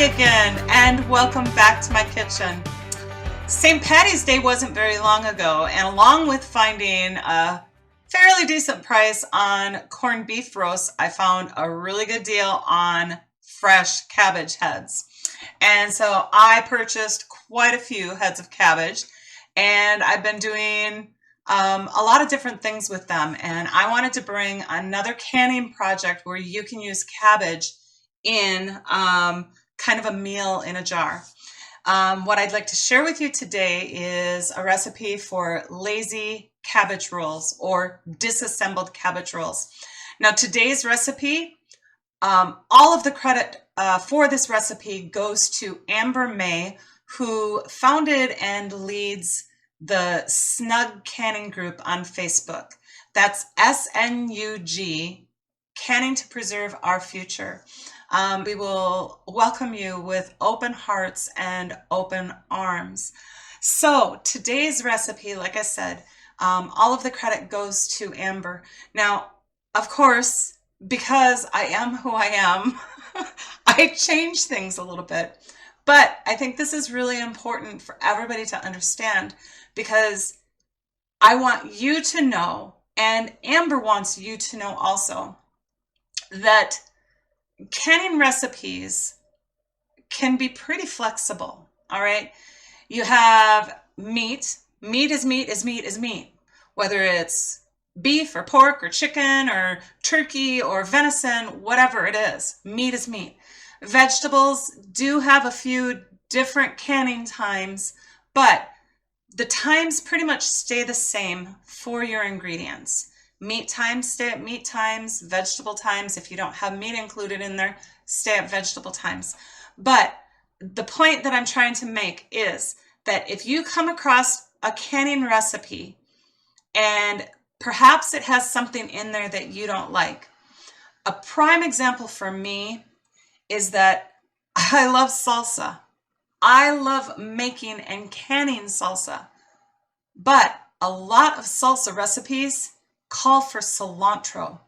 Patty again, and welcome back to my kitchen. St. Patty's Day wasn't very long ago, and along with finding a fairly decent price on corned beef roast, I found a really good deal on fresh cabbage heads. And so I purchased quite a few heads of cabbage, and I've been doing a lot of different things with them. And I wanted to bring another canning project where you can use cabbage in kind of a meal in a jar. What I'd like to share with you today is a recipe for lazy cabbage rolls or disassembled cabbage rolls. Now today's recipe, all of the credit for this recipe goes to Amber May, who founded and leads the Snug Canning Group on Facebook. That's SNUG, Canning to Preserve Our Future. We will welcome you with open hearts and open arms. So today's recipe, like I said, all of the credit goes to Amber. Now, of course, because I am who I am, I change things a little bit. But I think this is really important for everybody to understand, because I want you to know, and Amber wants you to know also, that canning recipes can be pretty flexible, all right? You have meat. Meat is meat is meat is meat. Whether it's beef or pork or chicken or turkey or venison, whatever it is, meat is meat. Vegetables do have a few different canning times, but the times pretty much stay the same for your ingredients. Meat times stay at meat times, vegetable times, if you don't have meat included in there, stay at vegetable times. But the point that I'm trying to make is that if you come across a canning recipe and perhaps it has something in there that you don't like, a prime example for me is that I love salsa. I love making and canning salsa, but a lot of salsa recipes call for cilantro.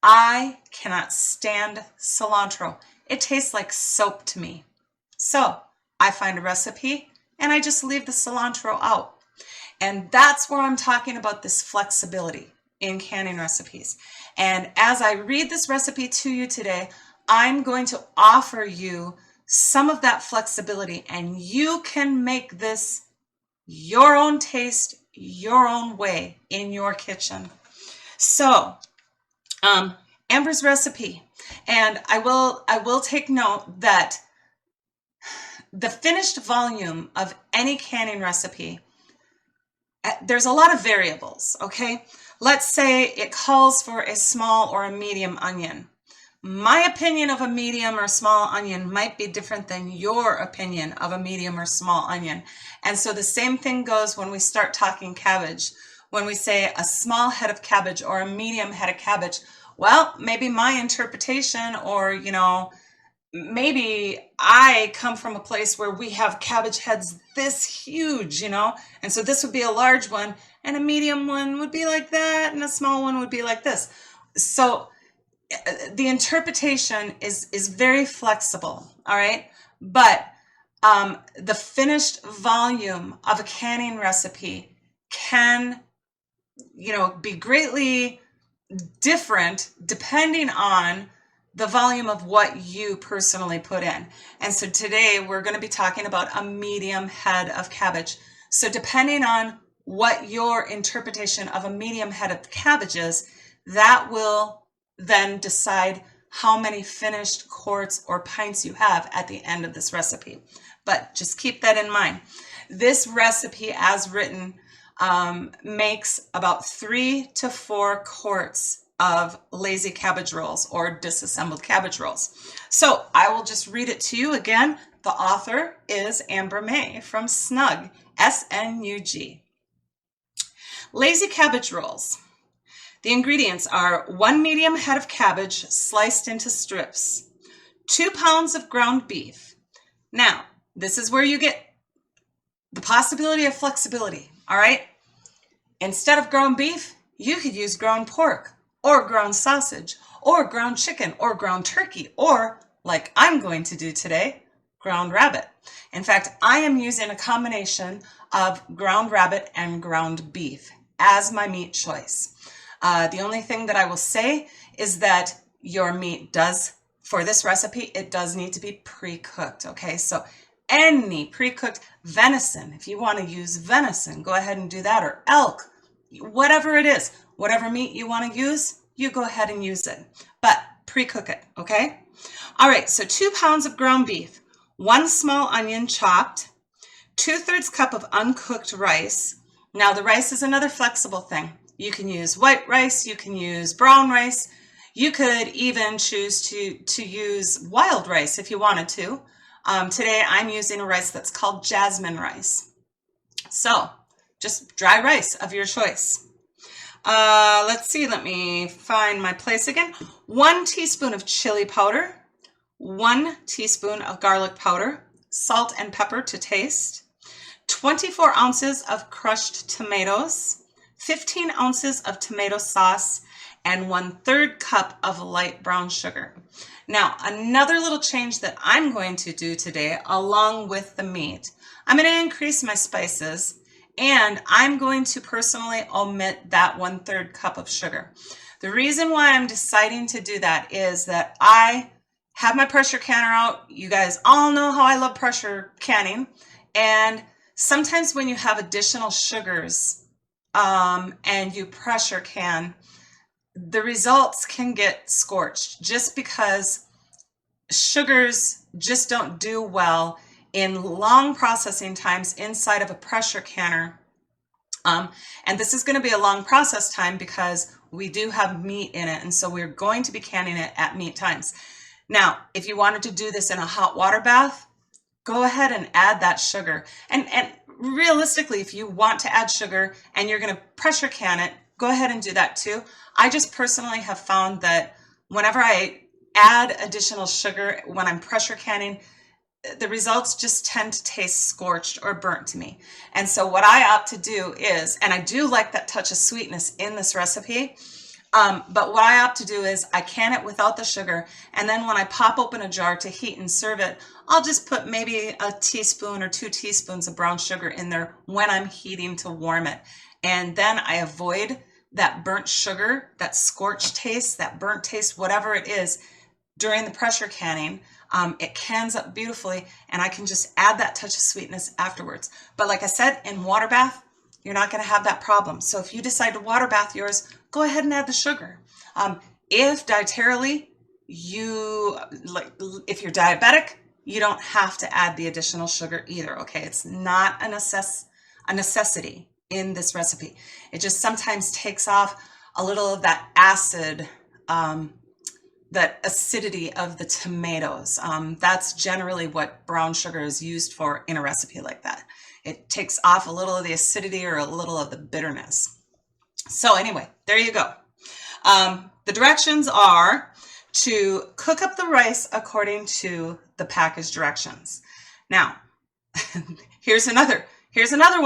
I cannot stand cilantro. It tastes like soap to me. So I find a recipe and I just leave the cilantro out. And that's where I'm talking about this flexibility in canning recipes. And as I read this recipe to you today, I'm going to offer you some of that flexibility, and you can make this your own taste, your own way in your kitchen. So, Amber's recipe, and I will take note that the finished volume of any canning recipe, there's a lot of variables, okay? Let's say it calls for a small or a medium onion. My opinion of a medium or small onion might be different than your opinion of a medium or small onion. And so the same thing goes when we start talking cabbage. When we say a small head of cabbage or a medium head of cabbage, well, maybe my interpretation, or, you know, maybe I come from a place where we have cabbage heads this huge, you know, and so this would be a large one, and a medium one would be like that, and a small one would be like this. So the interpretation is very flexible, all right? But the finished volume of a canning recipe can, you know, be greatly different depending on the volume of what you personally put in. And so today we're going to be talking about a medium head of cabbage. So depending on what your interpretation of a medium head of cabbage is, that will then decide how many finished quarts or pints you have at the end of this recipe. But just keep that in mind. This recipe, as written, makes about 3 to 4 quarts of lazy cabbage rolls or disassembled cabbage rolls. So I will just read it to you again. The author is Amber May from Snug, SNUG. Lazy cabbage rolls. The ingredients are 1 medium head of cabbage sliced into strips, 2 pounds of ground beef. Now, this is where you get the possibility of flexibility, all right? Instead of ground beef, you could use ground pork or ground sausage or ground chicken or ground turkey, or like I'm going to do today, ground rabbit. In fact, I am using a combination of ground rabbit and ground beef as my meat choice. The only thing that I will say is that your meat does, for this recipe, it does need to be pre-cooked, okay? So any pre-cooked venison, if you want to use venison, go ahead and do that, or elk, whatever it is, whatever meat you want to use, you go ahead and use it, but pre-cook it, okay? All right, so 2 pounds of ground beef, 1 small onion chopped, 2/3 cup of uncooked rice. Now the rice is another flexible thing. You can use white rice, you can use brown rice, you could even choose to use wild rice if you wanted to. Today I'm using a rice that's called jasmine rice. So just dry rice of your choice. Let's see, let me find my place again. 1 teaspoon of chili powder, 1 teaspoon of garlic powder, salt and pepper to taste, 24 ounces of crushed tomatoes, 15 ounces of tomato sauce, and 1/3 cup of light brown sugar. Now, another little change that I'm going to do today, along with the meat, I'm going to increase my spices, and I'm going to personally omit that 1/3 cup of sugar. The reason why I'm deciding to do that is that I have my pressure canner out. You guys all know how I love pressure canning, and sometimes when you have additional sugars and you pressure can, the results can get scorched just because sugars just don't do well in long processing times inside of a pressure canner. And this is going to be a long process time because we do have meat in it, and so we're going to be canning it at meat times. Now, if you wanted to do this in a hot water bath, go ahead and add that sugar. And realistically, if you want to add sugar and you're going to pressure can it, go ahead and do that too. I just personally have found that whenever I add additional sugar when I'm pressure canning, the results just tend to taste scorched or burnt to me. And so what I opt to do is, and I do like that touch of sweetness in this recipe, but what I opt to do is I can it without the sugar, and then when I pop open a jar to heat and serve it, I'll just put maybe a teaspoon or 2 teaspoons of brown sugar in there when I'm heating to warm it. And then I avoid that burnt sugar, that scorched taste, that burnt taste, whatever it is, during the pressure canning. It cans up beautifully, and I can just add that touch of sweetness afterwards. But like I said, in water bath, you're not going to have that problem. So if you decide to water bath yours, go ahead and add the sugar. If dietarily, if you're diabetic, you don't have to add the additional sugar either, okay? It's not a necessity in this recipe. It just sometimes takes off a little of that acid, that acidity of the tomatoes. That's generally what brown sugar is used for in a recipe like that. It takes off a little of the acidity or a little of the bitterness. So anyway, there you go. The directions are to cook up the rice according to the package directions. Now, here's another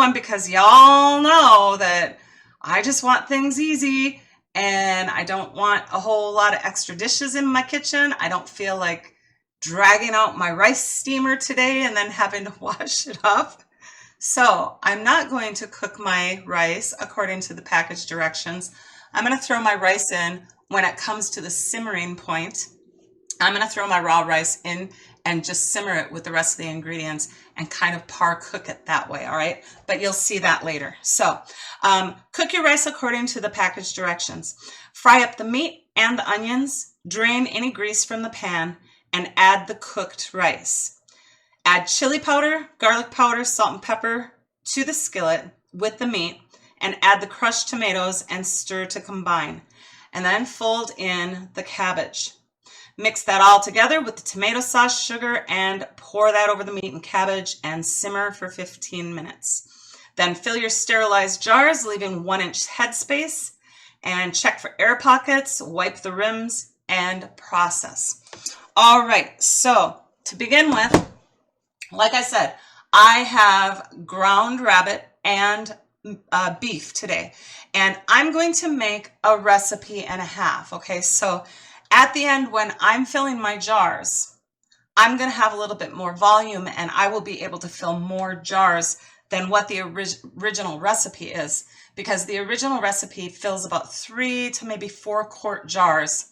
one, because y'all know that I just want things easy and I don't want a whole lot of extra dishes in my kitchen. I don't feel like dragging out my rice steamer today and then having to wash it off. So I'm not going to cook my rice according to the package directions. I'm going to throw my rice in when it comes to the simmering point. I'm going to throw my raw rice in and just simmer it with the rest of the ingredients and kind of par cook it that way, all right? But you'll see that later. So cook your rice according to the package directions. Fry up the meat and the onions, drain any grease from the pan, and add the cooked rice. Add chili powder, garlic powder, salt and pepper to the skillet with the meat, and add the crushed tomatoes and stir to combine. And then fold in the cabbage. Mix that all together with the tomato sauce, sugar, and pour that over the meat and cabbage and simmer for 15 minutes. Then fill your sterilized jars, leaving 1-inch headspace, and check for air pockets, wipe the rims, and process. All right, so to begin with, like I said, I have ground rabbit and beef today, and I'm going to make a recipe and a half, okay? So at the end, when I'm filling my jars, I'm going to have a little bit more volume and I will be able to fill more jars than what the original recipe is, because the original recipe fills about 3 to maybe 4 quart jars.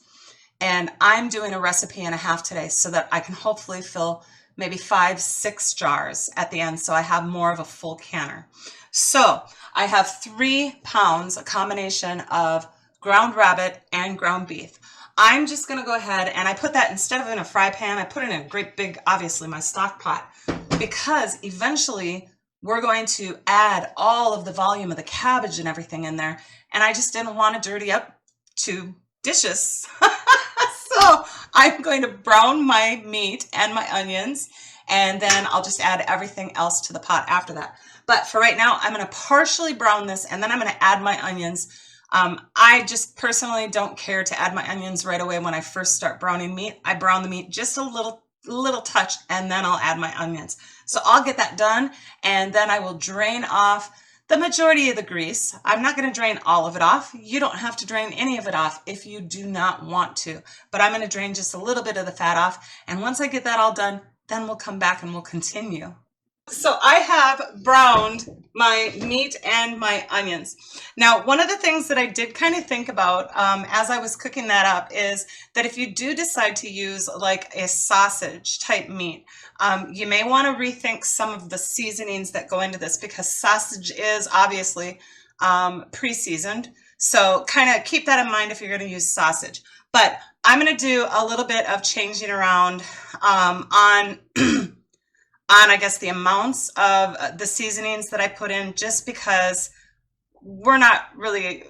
And I'm doing a recipe and a half today so that I can hopefully fill maybe 5, 6 jars at the end, so I have more of a full canner. So I have 3 pounds, a combination of ground rabbit and ground beef. I'm just going to go ahead and I put that, instead of in a fry pan, I put it in a great big, obviously my stock pot, because eventually we're going to add all of the volume of the cabbage and everything in there, and I just didn't want to dirty up 2 dishes. So I'm going to brown my meat and my onions, and then I'll just add everything else to the pot after that. But for right now, I'm going to partially brown this, and then I'm going to add my onions. I just personally don't care to add my onions right away when I first start browning meat. I brown the meat just a little touch, and then I'll add my onions. So I'll get that done, and then I will drain off the majority of the grease. I'm not going to drain all of it off. You don't have to drain any of it off if you do not want to, but I'm going to drain just a little bit of the fat off. And once I get that all done, then we'll come back and we'll continue. So I have browned my meat and my onions. Now, one of the things that I did kind of think about as I was cooking that up is that if you do decide to use like a sausage type meat, you may want to rethink some of the seasonings that go into this, because sausage is obviously pre-seasoned. So kind of keep that in mind if you're going to use sausage. But I'm going to do a little bit of changing around on I guess the amounts of the seasonings that I put in, just because we're not really,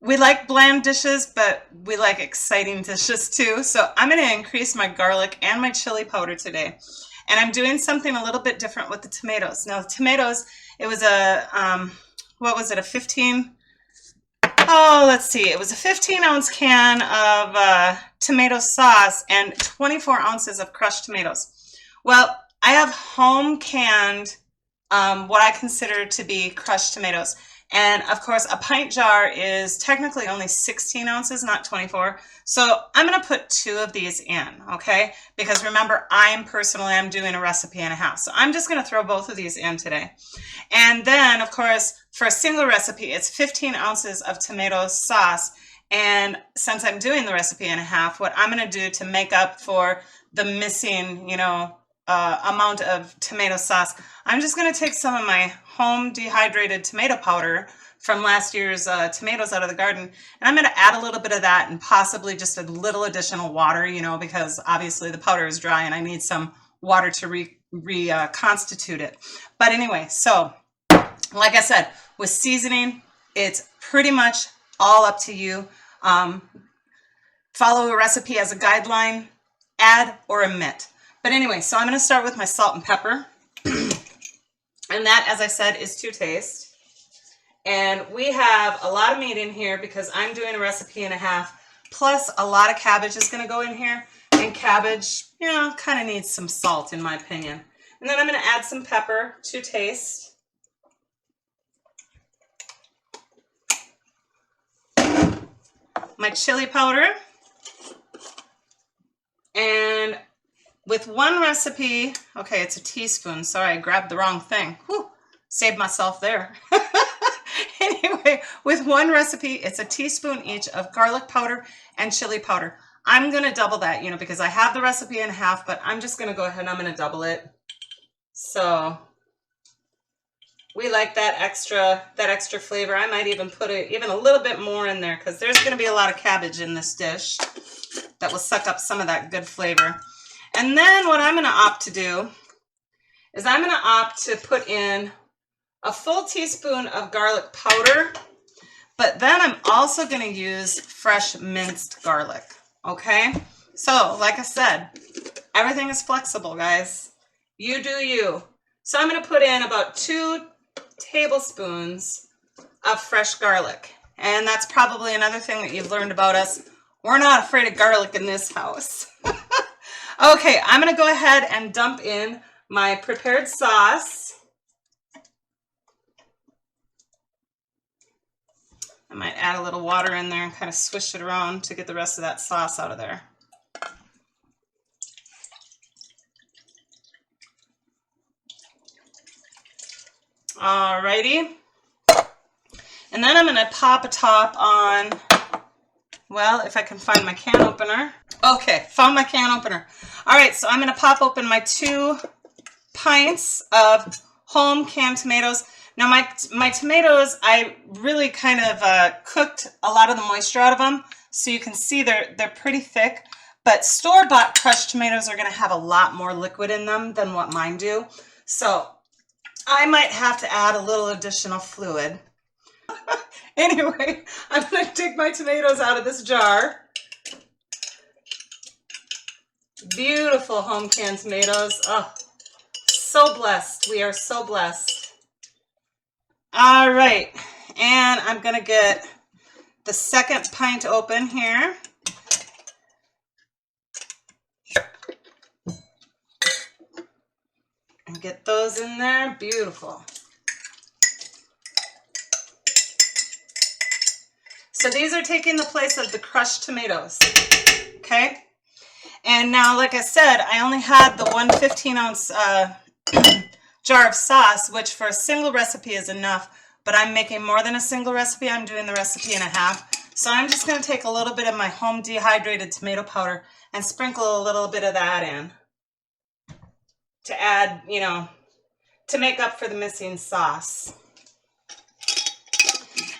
we like bland dishes, but we like exciting dishes too. So I'm going to increase my garlic and my chili powder today. And I'm doing something a little bit different with the tomatoes. Now the tomatoes, it was a, what was it, a 15, oh, let's see, it was a 15-ounce can of tomato sauce and 24 ounces of crushed tomatoes. Well, I have home canned what I consider to be crushed tomatoes. And of course, a pint jar is technically only 16 ounces, not 24. So I'm going to put 2 of these in, okay? Because remember, I'm doing a recipe and a half. So I'm just going to throw both of these in today. And then, of course, for a single recipe, it's 15 ounces of tomato sauce. And since I'm doing the recipe and a half, what I'm going to do to make up for the missing, amount of tomato sauce, I'm just going to take some of my home dehydrated tomato powder from last year's tomatoes out of the garden, and I'm going to add a little bit of that and possibly just a little additional water, because obviously the powder is dry and I need some water to reconstitute it. But anyway, so like I said, with seasoning, it's pretty much all up to you. Follow a recipe as a guideline, add or omit. But anyway, so I'm going to start with my salt and pepper. And that, as I said, is to taste. And we have a lot of meat in here because I'm doing a recipe and a half. Plus, a lot of cabbage is going to go in here. And cabbage, kind of needs some salt, in my opinion. And then I'm going to add some pepper to taste. My chili powder. And with one recipe, okay, it's a teaspoon. Sorry, I grabbed the wrong thing. Whew, saved myself there. Anyway, with one recipe, it's a teaspoon each of garlic powder and chili powder. I'm going to double that, because I have the recipe in half, but I'm just going to go ahead and I'm going to double it. So we like that extra flavor. I might even put even a little bit more in there because there's going to be a lot of cabbage in this dish that will suck up some of that good flavor. And then what I'm going to opt to do is I'm going to opt to put in a full teaspoon of garlic powder, but then I'm also going to use fresh minced garlic, okay? So, like I said, everything is flexible, guys. You do you. So I'm going to put in about 2 tablespoons of fresh garlic. And that's probably another thing that you've learned about us. We're not afraid of garlic in this house. Okay, I'm going to go ahead and dump in my prepared sauce. I might add a little water in there and kind of swish it around to get the rest of that sauce out of there. Alrighty. And then I'm going to pop a top on, well, if I can find my can opener. Okay, found my can opener. All right, so I'm going to pop open my 2 pints of home canned tomatoes. Now my tomatoes, I really kind of cooked a lot of the moisture out of them, so you can see they're pretty thick. But store-bought crushed tomatoes are going to have a lot more liquid in them than what mine do. So I might have to add a little additional fluid. Anyway, I'm going to dig my tomatoes out of this jar. Beautiful home canned tomatoes. Oh, so blessed. We are so blessed. All right, and I'm going to get the second pint open here. And get those in there. Beautiful. So these are taking the place of the crushed tomatoes. Okay. And now, like I said, I only had the 1 15-ounce jar of sauce, which for a single recipe is enough, but I'm making more than a single recipe. I'm doing the recipe in a half. So I'm just going to take a little bit of my home dehydrated tomato powder and sprinkle a little bit of that in to add, you know, to make up for the missing sauce.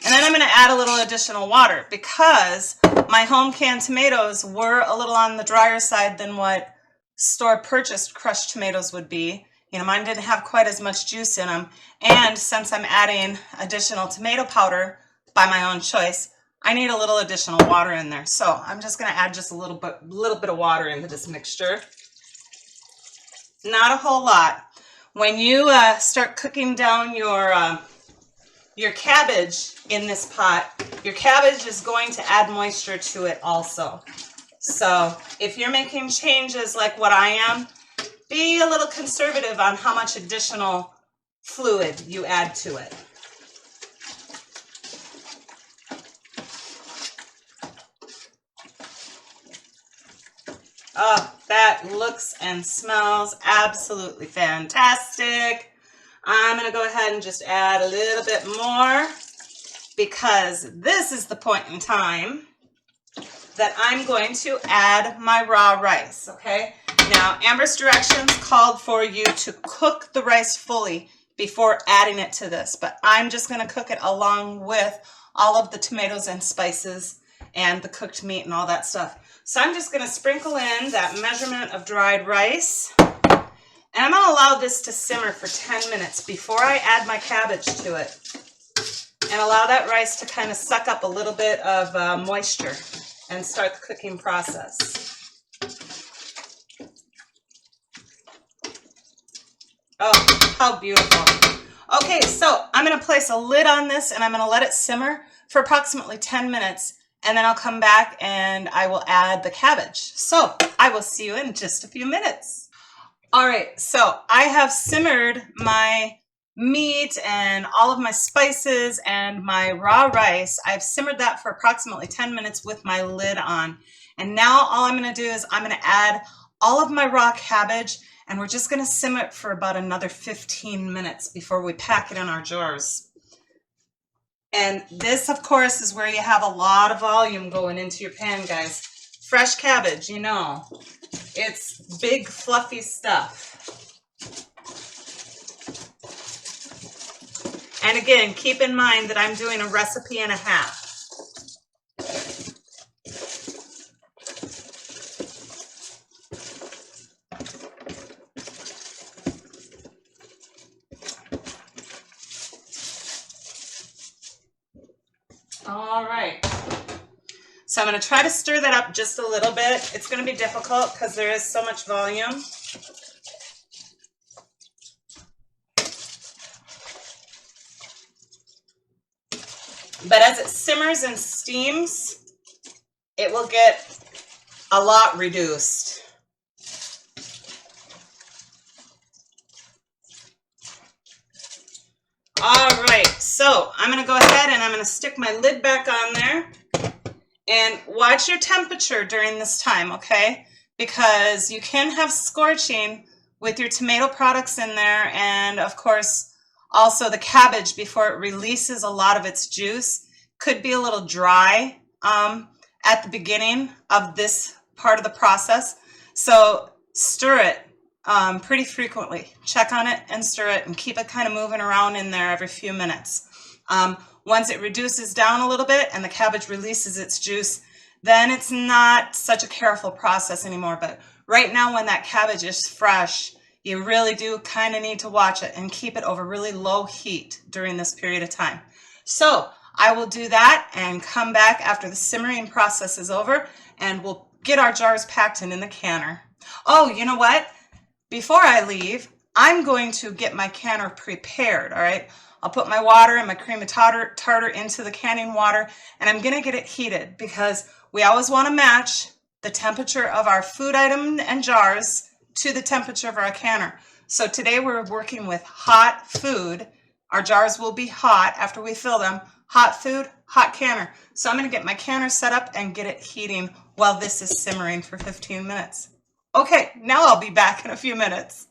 And then I'm going to add a little additional water because my home canned tomatoes were a little on the drier side than what store purchased crushed tomatoes would be. You know, mine didn't have quite as much juice in them. And since I'm adding additional tomato powder by my own choice, I need a little additional water in there. So I'm just going to add just a little bit of water into this mixture. Not a whole lot. When you start cooking down your cabbage in this pot, your cabbage is going to add moisture to it also. So if you're making changes like what I am, be a little conservative on how much additional fluid you add to it. Oh, that looks and smells absolutely fantastic. I'm going to go ahead and just add a little bit more because this is the point in time that I'm going to add my raw rice, okay? Now, Amber's directions called for you to cook the rice fully before adding it to this, but I'm just going to cook it along with all of the tomatoes and spices and the cooked meat and all that stuff. So I'm just going to sprinkle in that measurement of dried rice. And I'm going to allow this to simmer for 10 minutes before I add my cabbage to it. And allow that rice to kind of suck up a little bit of moisture and start the cooking process. Oh, how beautiful. Okay, so I'm going to place a lid on this and I'm going to let it simmer for approximately 10 minutes. And then I'll come back and I will add the cabbage. So I will see you in just a few minutes. All right, so I have simmered my meat and all of my spices and my raw rice. I've simmered that for approximately 10 minutes with my lid on. And now all I'm going to do is I'm going to add all of my raw cabbage and we're just going to simmer it for about another 15 minutes before we pack it in our jars. And this, of course, is where you have a lot of volume going into your pan, guys. Fresh cabbage, you know, it's big, fluffy stuff. And again, keep in mind that I'm doing a recipe and a half. All right, so I'm going to try to stir that up just a little bit. It's going to be difficult because there is so much volume. But as it simmers and steams, it will get a lot reduced. All right, so I'm going to go ahead and I'm going to stick my lid back on there and watch your temperature during this time, okay? Because you can have scorching with your tomato products in there and, of course, Also, the cabbage, before it releases a lot of its juice, could be a little dry at the beginning of this part of the process. So stir it pretty frequently. Check on it and stir it and keep it kind of moving around in there every few minutes. Once it reduces down a little bit and the cabbage releases its juice, then it's not such a careful process anymore. But right now, when that cabbage is fresh, you really do kind of need to watch it and keep it over really low heat during this period of time. So I will do that and come back after the simmering process is over, and we'll get our jars packed in the canner. Oh, you know what? Before I leave, I'm going to get my canner prepared, all right? I'll put my water and my cream of tartar into the canning water, and I'm going to get it heated because we always want to match the temperature of our food item and jars to the temperature of our canner. So today we're working with hot food. Our jars will be hot after we fill them. Hot food, hot canner. So I'm going to get my canner set up and get it heating while this is simmering for 15 minutes. Okay, now I'll be back in a few minutes.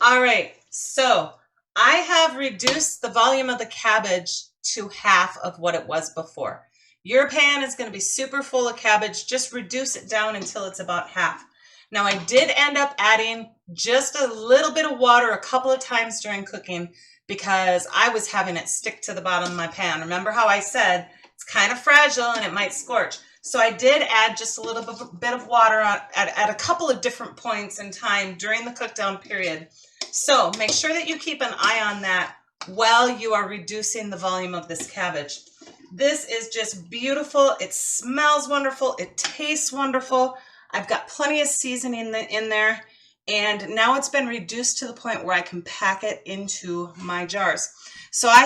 All right, so I have reduced the volume of the cabbage to half of what it was before. Your pan is going to be super full of cabbage. Just reduce it down until it's about half. Now, I did end up adding just a little bit of water a couple of times during cooking because I was having it stick to the bottom of my pan. Remember how I said it's kind of fragile and it might scorch. So I did add just a little bit of water at a couple of different points in time during the cook down period. So make sure that you keep an eye on that while you are reducing the volume of this cabbage. This is just beautiful. It smells wonderful. It tastes wonderful. I've got plenty of seasoning in there, and now it's been reduced to the point where I can pack it into my jars. So I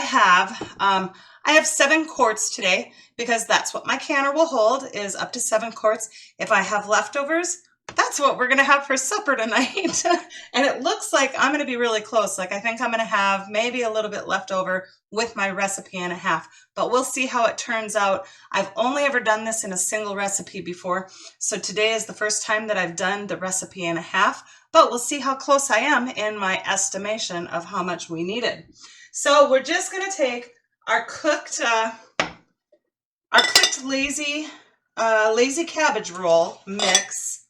have 7 quarts today because that's what my canner will hold, is up to 7 quarts. If I have leftovers, that's what we're going to have for supper tonight. And it looks like I'm going to be really close. Like I think I'm going to have maybe a little bit left over with my recipe and a half, but we'll see how it turns out. I've only ever done this in a single recipe before. So today is the first time that I've done the recipe and a half, but we'll see how close I am in my estimation of how much we needed. So we're just going to take our cooked lazy cabbage roll mix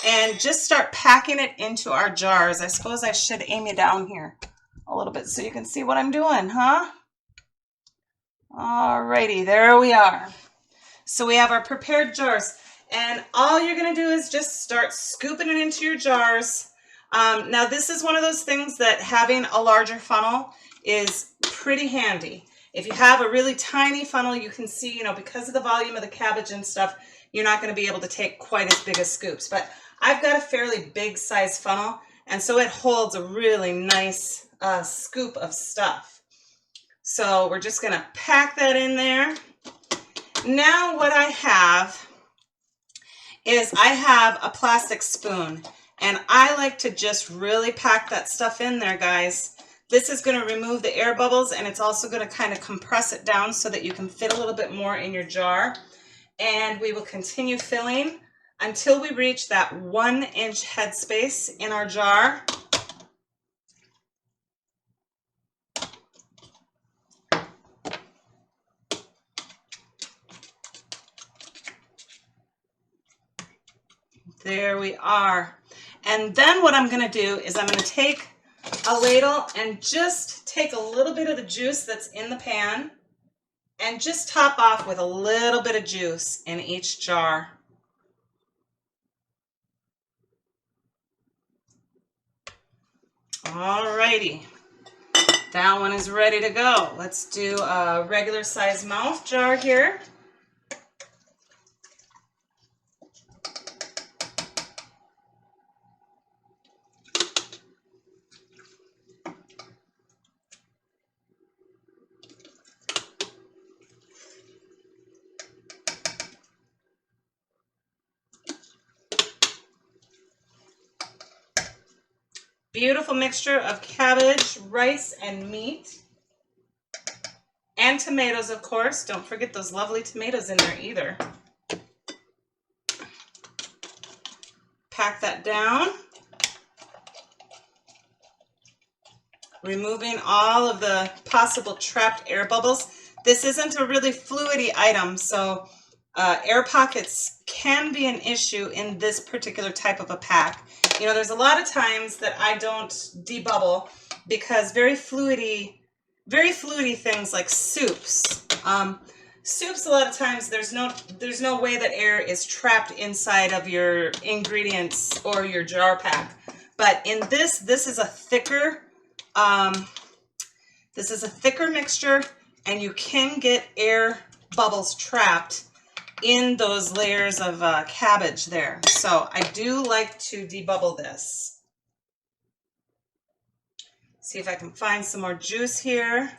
and just start packing it into our jars. I suppose I should aim you down here a little bit so you can see what I'm doing, huh? Alrighty, there we are. So we have our prepared jars, and all you're gonna do is just start scooping it into your jars. Now this is one of those things that having a larger funnel is pretty handy. If you have a really tiny funnel, you can see, because of the volume of the cabbage and stuff, you're not going to be able to take quite as big as scoops. But I've got a fairly big size funnel, and so it holds a really nice scoop of stuff. So we're just going to pack that in there. Now what I have is I have a plastic spoon, and I like to just really pack that stuff in there, guys. This is going to remove the air bubbles, and it's also going to kind of compress it down so that you can fit a little bit more in your jar. And we will continue filling until we reach that 1-inch headspace in our jar. There we are. And then what I'm going to do is I'm going to take a ladle and just take a little bit of the juice that's in the pan and just top off with a little bit of juice in each jar. Alrighty, that one is ready to go. Let's do a regular size mouth jar here. Beautiful mixture of cabbage, rice, and meat. And tomatoes, of course. Don't forget those lovely tomatoes in there either. Pack that down. removing all of the possible trapped air bubbles. This isn't a really fluidy item, so air pockets can be an issue in this particular type of a pack. You know, there's a lot of times that I don't debubble because very fluidy things like soups. Soups, a lot of times there's no way that air is trapped inside of your ingredients or your jar pack. But in this is a thicker mixture, and you can get air bubbles trapped in those layers of cabbage there. So I do like to debubble this. See if I can find some more juice here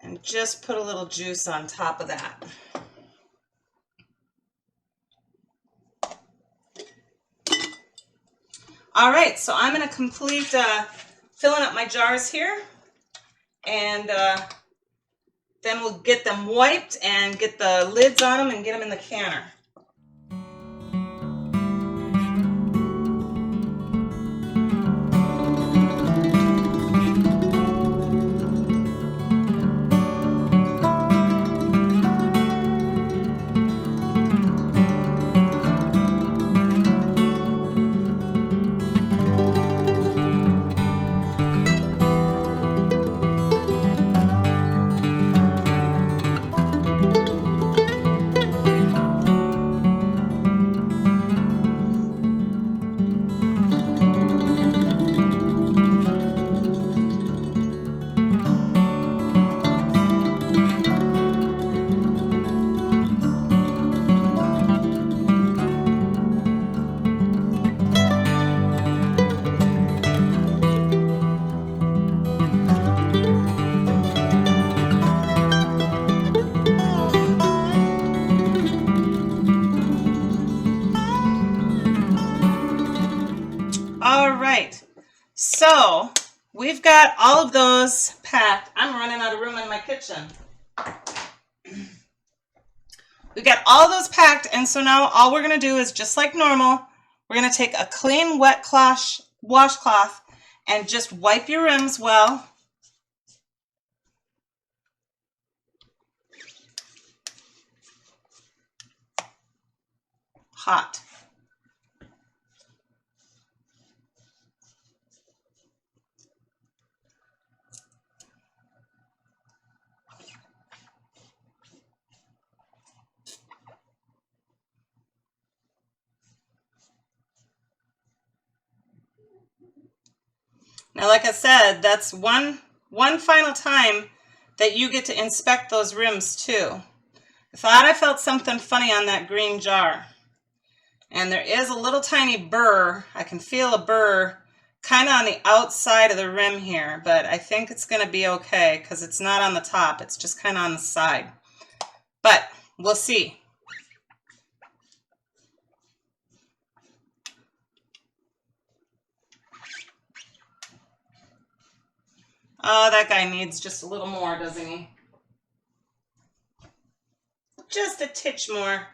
and just put a little juice on top of that. All right, so I'm going to complete filling up my jars here, and then we'll get them wiped and get the lids on them and get them in the canner. All right, so we've got all of those packed. I'm running out of room in my kitchen. We've got all those packed, and so now all we're going to do is, just like normal, we're going to take a clean wet washcloth and just wipe your rims well. Hot. Now, like I said, that's one final time that you get to inspect those rims too. I thought I felt something funny on that green jar. And there is a little tiny burr. I can feel a burr kind of on the outside of the rim here, but I think it's going to be okay because it's not on the top. It's just kind of on the side. But we'll see. Oh, that guy needs just a little more, doesn't he? Just a titch more.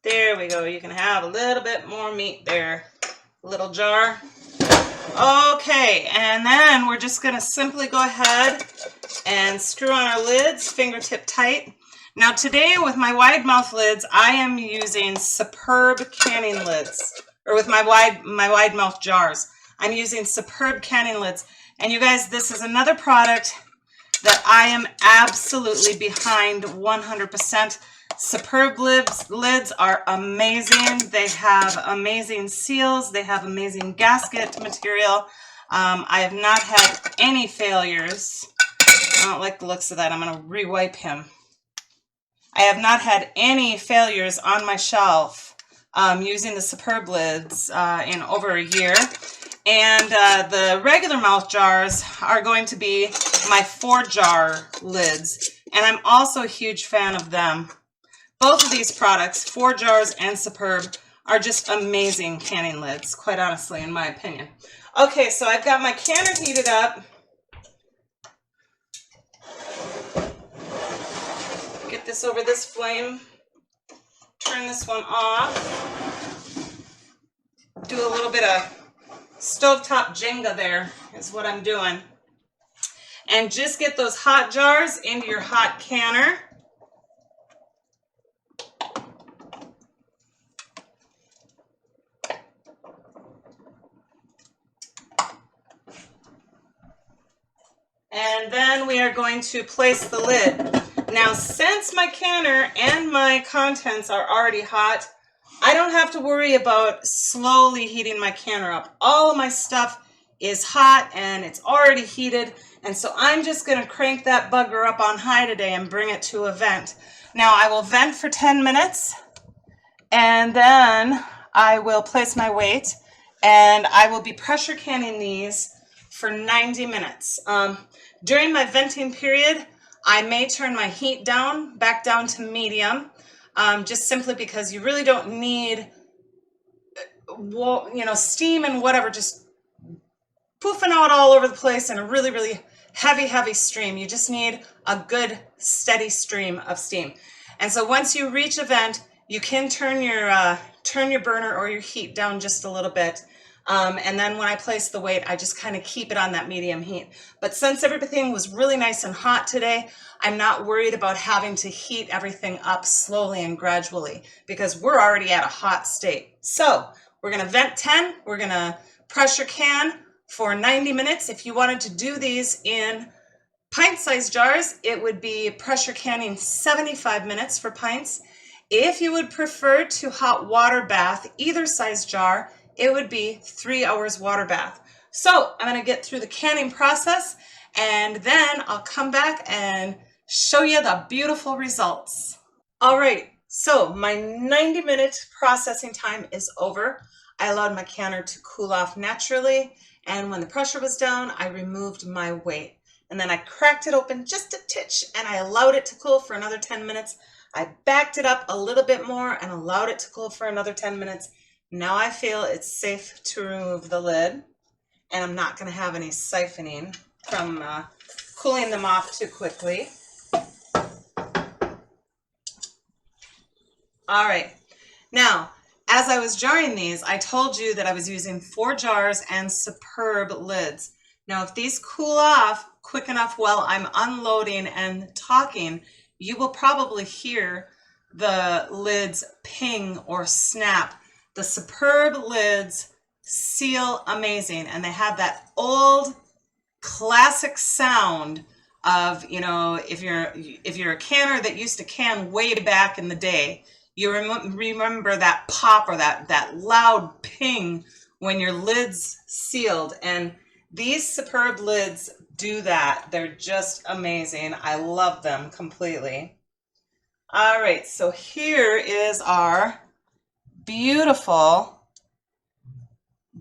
There we go. You can have a little bit more meat there. Little jar. Okay, and then we're just going to simply go ahead and screw on our lids, fingertip tight. Now today with my wide mouth lids, I am using Superb canning lids, or with my wide mouth jars. I'm using Superb canning lids. And you guys, this is another product that I am absolutely behind 100%. Superb lids are amazing. They have amazing seals. They have amazing gasket material. I have not had any failures. I don't like the looks of that. I'm going to re-wipe him. I have not had any failures on my shelf using the Superb lids in over a year. And the regular mouth jars are going to be my 4-jar lids. And I'm also a huge fan of them. Both of these products, 4 jars and Superb, are just amazing canning lids, quite honestly, in my opinion. Okay, so I've got my canner heated up. Get this over this flame. Turn this one off. Do a little bit of stovetop Jenga there is what I'm doing. And just get those hot jars into your hot canner. And then we are going to place the lid. Now, since my canner and my contents are already hot, I don't have to worry about slowly heating my canner up. All of my stuff is hot and it's already heated. And so I'm just going to crank that bugger up on high today and bring it to a vent. Now, I will vent for 10 minutes and then I will place my weight and I will be pressure canning these for 90 minutes. During my venting period, I may turn my heat back down to medium, just simply because you really don't need, steam and whatever just poofing out all over the place in a really, really heavy stream. You just need a good, steady stream of steam. And so once you reach a vent, you can turn your burner or your heat down just a little bit. And then when I place the weight, I just kind of keep it on that medium heat. But since everything was really nice and hot today, I'm not worried about having to heat everything up slowly and gradually because we're already at a hot state. So we're going to vent 10. We're going to pressure can for 90 minutes. If you wanted to do these in pint-sized jars, it would be pressure canning 75 minutes for pints. If you would prefer to hot water bath either size jar, it would be 3 hours water bath. So I'm going to get through the canning process and then I'll come back and show you the beautiful results. All right, so my 90-minute processing time is over. I allowed my canner to cool off naturally, and when the pressure was down, I removed my weight. And then I cracked it open just a titch and I allowed it to cool for another 10 minutes. I backed it up a little bit more and allowed it to cool for another 10 minutes. Now I feel it's safe to remove the lid, and I'm not going to have any siphoning from cooling them off too quickly. All right, now as I was jarring these, I told you that I was using 4 jars and superb lids. Now if these cool off quick enough while I'm unloading and talking, you will probably hear the lids ping or snap. The superb lids seal amazing, and they have that old classic sound of, if you're a canner that used to can way back in the day, you remember that pop or that loud ping when your lid's sealed. And these superb lids do that. They're just amazing. I love them completely. All right, so here is our beautiful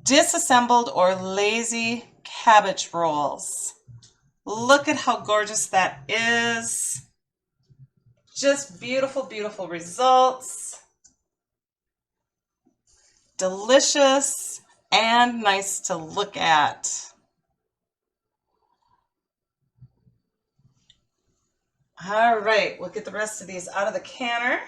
disassembled or lazy cabbage rolls. Look at how gorgeous that is. Just beautiful, beautiful results. Delicious and nice to look at. All right, we'll get the rest of these out of the canner.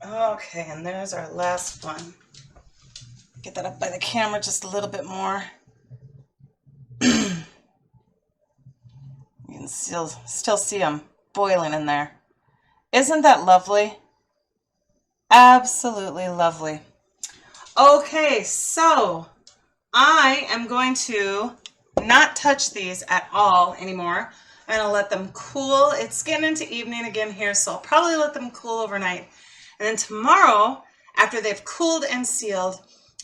Okay, and there's our last one. Get that up by the camera just a little bit more. You can still see them boiling in there. Isn't that lovely? Absolutely lovely. Okay, so I am going to not touch these at all anymore. I'm going to let them cool. It's getting into evening again here, so I'll probably let them cool overnight. And then tomorrow, after they've cooled and sealed,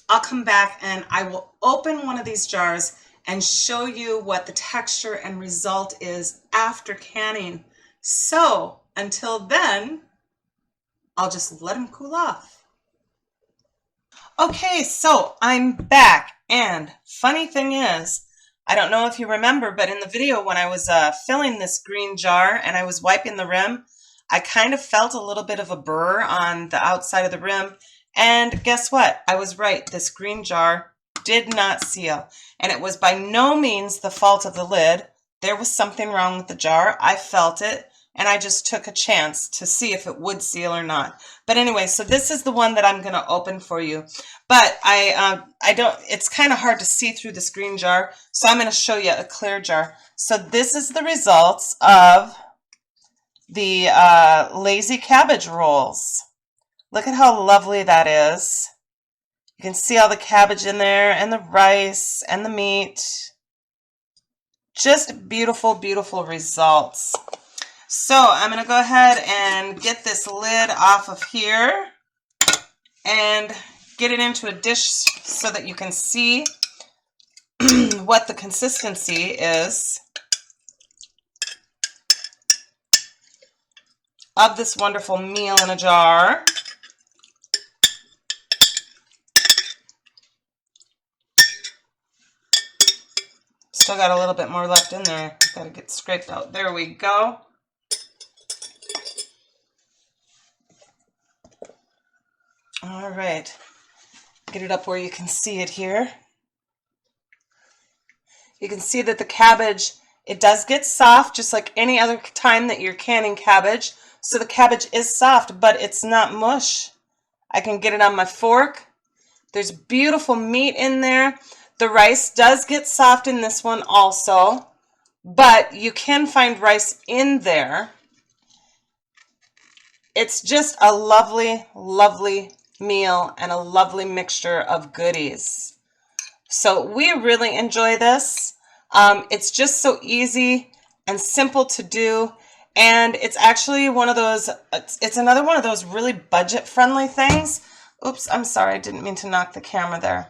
I'll come back and I will open one of these jars and show you what the texture and result is after canning. So until then, I'll just let them cool off. Okay, so I'm back, and funny thing is, I don't know if you remember, but in the video when I was filling this green jar and I was wiping the rim, I kind of felt a little bit of a burr on the outside of the rim. And guess what? I was right. This green jar did not seal. And it was by no means the fault of the lid. There was something wrong with the jar. I felt it. And I just took a chance to see if it would seal or not. But anyway, so this is the one that I'm going to open for you. But I don't, it's kind of hard to see through this green jar. So I'm going to show you a clear jar. So this is the results of the lazy cabbage rolls. Look at how lovely that is. You can see all the cabbage in there and the rice and the meat. Just beautiful, beautiful results. So I'm going to go ahead and get this lid off of here and get it into a dish so that you can see what the consistency is of this wonderful meal in a jar. Still got a little bit more left in there. Got to get scraped out. There we go. All right, get it up where you can see it here. You can see that the cabbage, it does get soft just like any other time that you're canning cabbage. So the cabbage is soft, but it's not mush. I can get it on my fork. There's beautiful meat in there. The rice does get soft in this one also, but you can find rice in there. It's just a lovely, lovely meal and a lovely mixture of goodies. So we really enjoy this. It's just so easy and simple to do, and it's actually one of those, it's another one of those really budget friendly things. Oops, I'm sorry, I didn't mean to knock the camera there.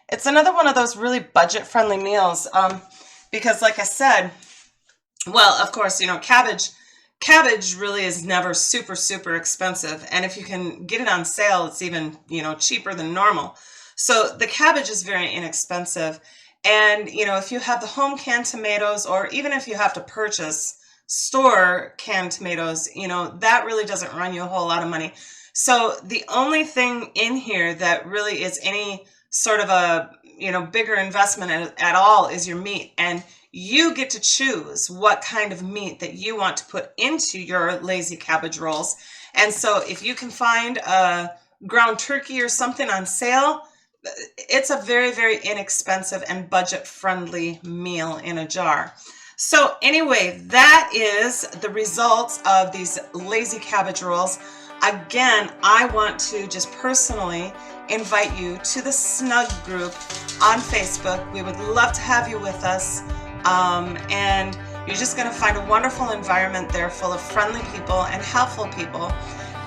It's another one of those really budget friendly meals because like I said, well, of course, you know, Cabbage really is never super, super expensive. And if you can get it on sale, it's even, you know, cheaper than normal. So the cabbage is very inexpensive. And, you know, if you have the home canned tomatoes, or even if you have to purchase store canned tomatoes, you know, that really doesn't run you a whole lot of money. So the only thing in here that really is any sort of a, you know, bigger investment at all is your meat. And you get to choose what kind of meat that you want to put into your lazy cabbage rolls. And so if you can find a ground turkey or something on sale, it's a very, very inexpensive and budget-friendly meal in a jar. So anyway, that is the results of these lazy cabbage rolls. Again, I want to just personally invite you to the Snug group on Facebook. We would love to have you with us. And you're just going to find a wonderful environment there full of friendly people and helpful people.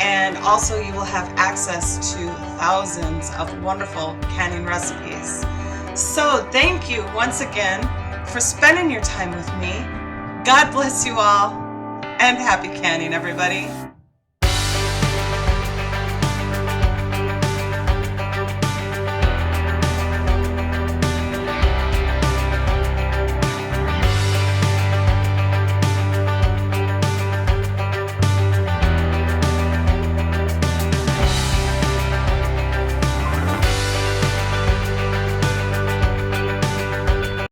And also you will have access to thousands of wonderful canning recipes. So thank you once again for spending your time with me. God bless you all, and happy canning, everybody.